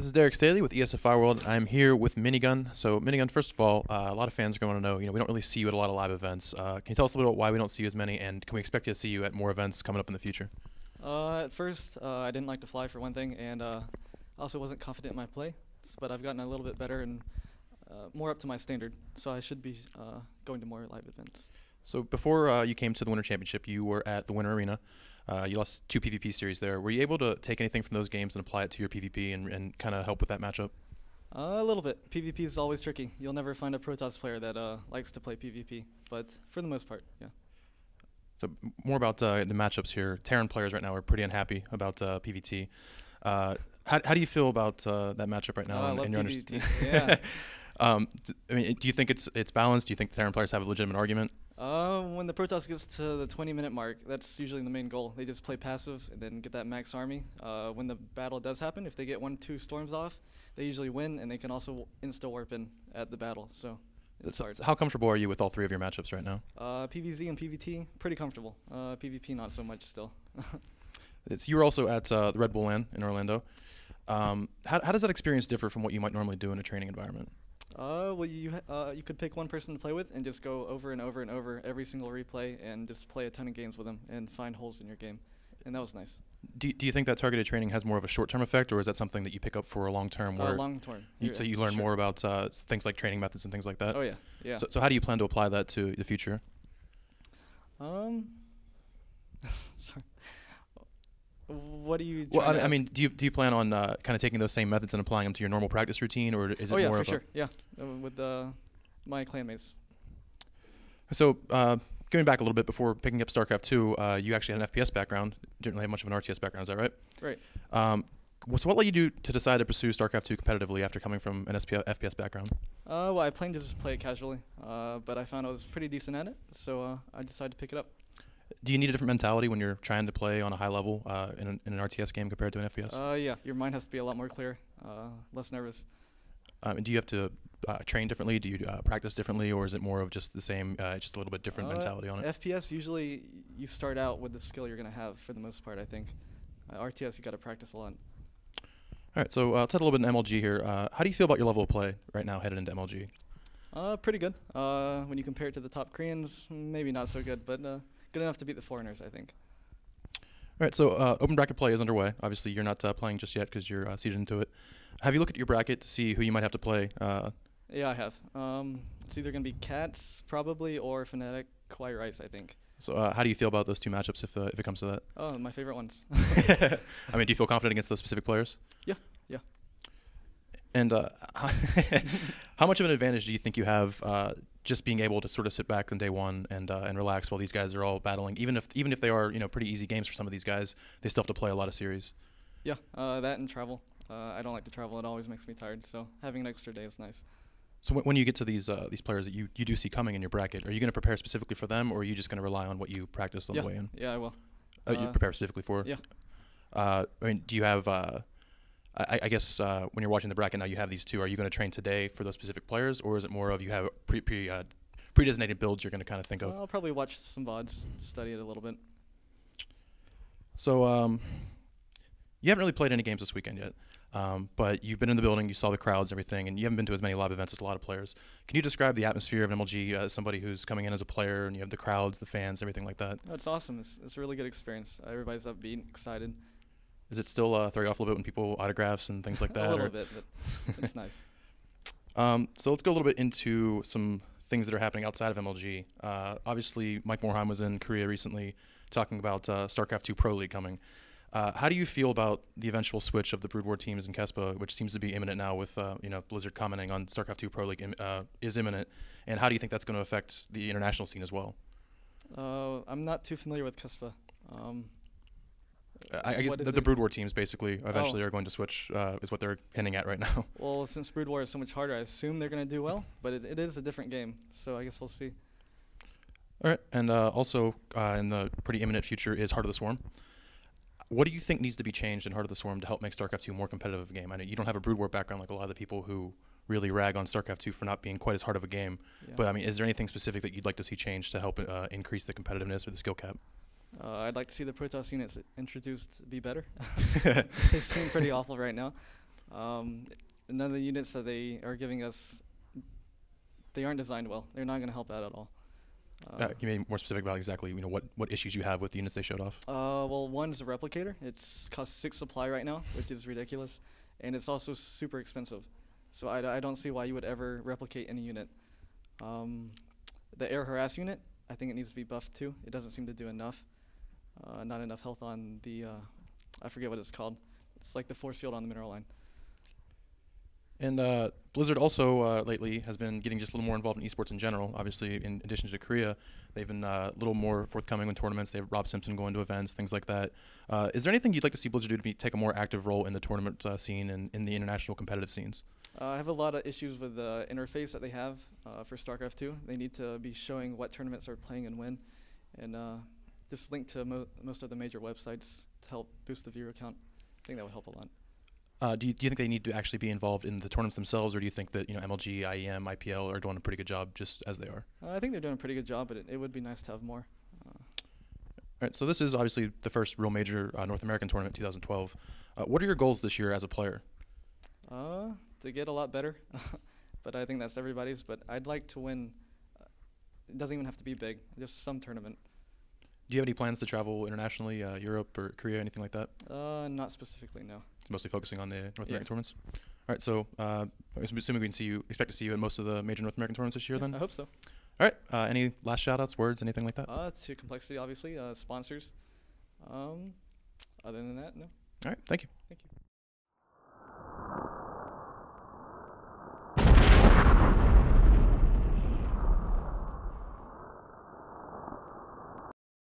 This is Derek Staley with ESFI World. I'm here with Minigun. So Minigun, first of all, a lot of fans are going to know, we don't really see you at a lot of live events. Can you tell us a little bit why we don't see you as many, and can we expect to see you at more events coming up in the future? At first, I didn't like to fly for one thing, and I also wasn't confident in my play, but I've gotten a little bit better and more up to my standard, so I should be going to more live events. So before you came to the Winter Championship, you were at the Winter Arena. You lost 2 PvP series there. Were you able to take anything from those games and apply it to your PvP and kind of help with that matchup? A little bit. PvP is always tricky. You'll never find a Protoss player that likes to play PvP, but for the most part, yeah. So more about the matchups here. Terran players right now are pretty unhappy about PvT. How do you feel about that matchup right now? I love your PvT. Yeah. Do you think it's balanced? Do you think the Terran players have a legitimate argument? When the Protoss gets to the 20-minute mark, that's usually the main goal. They just play passive and then get that max army. When the battle does happen, if they get 1-2 storms off, they usually win, and they can also insta-warp in at the battle. So it's hard. So how comfortable are you with all 3 of your matchups right now? PvZ and PvT, pretty comfortable. PvP, not so much still. You were also at the Red Bull LAN in Orlando. How does that experience differ from what you might normally do in a training environment? Well, you could pick one person to play with and just go over and over and over every single replay and just play a ton of games with them and find holes in your game, and that was nice. Do you think that targeted training has more of a short-term effect, or is that something that you pick up for a long-term? Long-term. So you learn more about things like training methods and things like that? Oh, yeah. Yeah. So how do you plan to apply that to the future? Sorry. What do you? Well, I mean, do you plan on kind of taking those same methods and applying them to your normal practice routine, or is it more for of sure. Yeah, with my clanmates. So going back a little bit before picking up StarCraft 2, you actually had an FPS background. Didn't really have much of an RTS background. Is that right? Right. So what led you to decide to pursue StarCraft 2 competitively after coming from an FPS background? Well, I planned to just play it casually, but I found I was pretty decent at it, so I decided to pick it up. Do you need a different mentality when you're trying to play on a high level in an RTS game compared to an FPS? Yeah, your mind has to be a lot more clear, less nervous. Do you have to train differently? Do you practice differently, or is it more of just the same, just a little bit different mentality on it? FPS, usually you start out with the skill you're going to have for the most part, I think. RTS, you got to practice a lot. All right, so let's add a little bit in MLG here. How do you feel about your level of play right now headed into MLG? Pretty good. When you compare it to the top Koreans, maybe not so good, but good enough to beat the foreigners, I think. All right, so open bracket play is underway. Obviously, you're not playing just yet because you're seeded into it. Have you looked at your bracket to see who you might have to play? Yeah, I have. It's either going to be Cats, probably, or Fnatic, Kwai Rice, I think. So how do you feel about those 2 matchups if it comes to that? Oh, my favorite ones. I mean, do you feel confident against those specific players? Yeah, yeah. And how much of an advantage do you think you have just being able to sort of sit back on day one and relax while these guys are all battling? Even if they are pretty easy games for some of these guys, they still have to play a lot of series. Yeah, that and travel. I don't like to travel. It always makes me tired. So having an extra day is nice. So when you get to these players that you do see coming in your bracket, are you going to prepare specifically for them, or are you just going to rely on what you practiced on the way in? Yeah, I will. You prepare specifically for? Yeah. I mean, do you have? I guess when you're watching the bracket now, you have these 2. Are you going to train today for those specific players, or is it more of you have pre-designated builds you're going to kind of think of? I'll probably watch some VODs, study it a little bit. So you haven't really played any games this weekend yet, but you've been in the building, you saw the crowds, everything, and you haven't been to as many live events as a lot of players. Can you describe the atmosphere of MLG as somebody who's coming in as a player, and you have the crowds, the fans, everything like that? Oh, it's awesome. It's a really good experience. Everybody's upbeat, excited. Is it still throw you off a little bit when people autographs and things like that? A little bit, but it's nice. So let's go a little bit into some things that are happening outside of MLG. Obviously, Mike Morheim was in Korea recently talking about StarCraft 2 Pro League coming. How do you feel about the eventual switch of the Brood War teams in Kespa, which seems to be imminent now with Blizzard commenting on StarCraft 2 Pro League is imminent, and how do you think that's going to affect the international scene as well? I'm not too familiar with Kespa. I guess the Brood War teams basically eventually are going to switch, is what they're hinting at right now. Well, since Brood War is so much harder, I assume they're going to do well, but it is a different game, so I guess we'll see. All right, and also in the pretty imminent future is Heart of the Swarm. What do you think needs to be changed in Heart of the Swarm to help make StarCraft 2 more competitive of a game? I know you don't have a Brood War background like a lot of the people who really rag on StarCraft 2 for not being quite as hard of a game, but I mean, is there anything specific that you'd like to see changed to help increase the competitiveness or the skill cap? I'd like to see the Protoss units introduced be better. They seem pretty awful right now. Um, None of the units that they are giving us, they aren't designed well. They're not going to help out at all. Can you be more specific about exactly what issues you have with the units they showed off? Well, one's a replicator. It's costs 6 supply right now, which is ridiculous, and it's also super expensive. So I don't see why you would ever replicate any unit. The air harass unit, I think it needs to be buffed too. It doesn't seem to do enough. Not enough health on the, I forget what it's called. It's like the force field on the mineral line. And Blizzard also lately has been getting just a little more involved in esports in general. Obviously, in addition to Korea, they've been a little more forthcoming in tournaments. They have Rob Simpson going to events, things like that. Is there anything you'd like to see Blizzard do to take a more active role in the tournament scene and in the international competitive scenes? I have a lot of issues with the interface that they have for StarCraft 2. They need to be showing what tournaments are playing and when, and just link to most of the major websites to help boost the viewer count. I think that would help a lot. Do you think they need to actually be involved in the tournaments themselves, or do you think that MLG, IEM, IPL are doing a pretty good job just as they are? I think they're doing a pretty good job, but it would be nice to have more. All right, so this is obviously the first real major North American tournament, 2012. What are your goals this year as a player? To get a lot better, but I think that's everybody's. But I'd like to win. It doesn't even have to be big, just some tournament. Do you have any plans to travel internationally, Europe or Korea, anything like that? Not specifically, no. It's mostly focusing on the North American tournaments. All right, so I'm assuming we can expect to see you at most of the major North American tournaments this year. Then I hope so. All right, any last shout-outs, words, anything like that? To Complexity, obviously, sponsors. Other than that, no. All right, thank you. Thank you.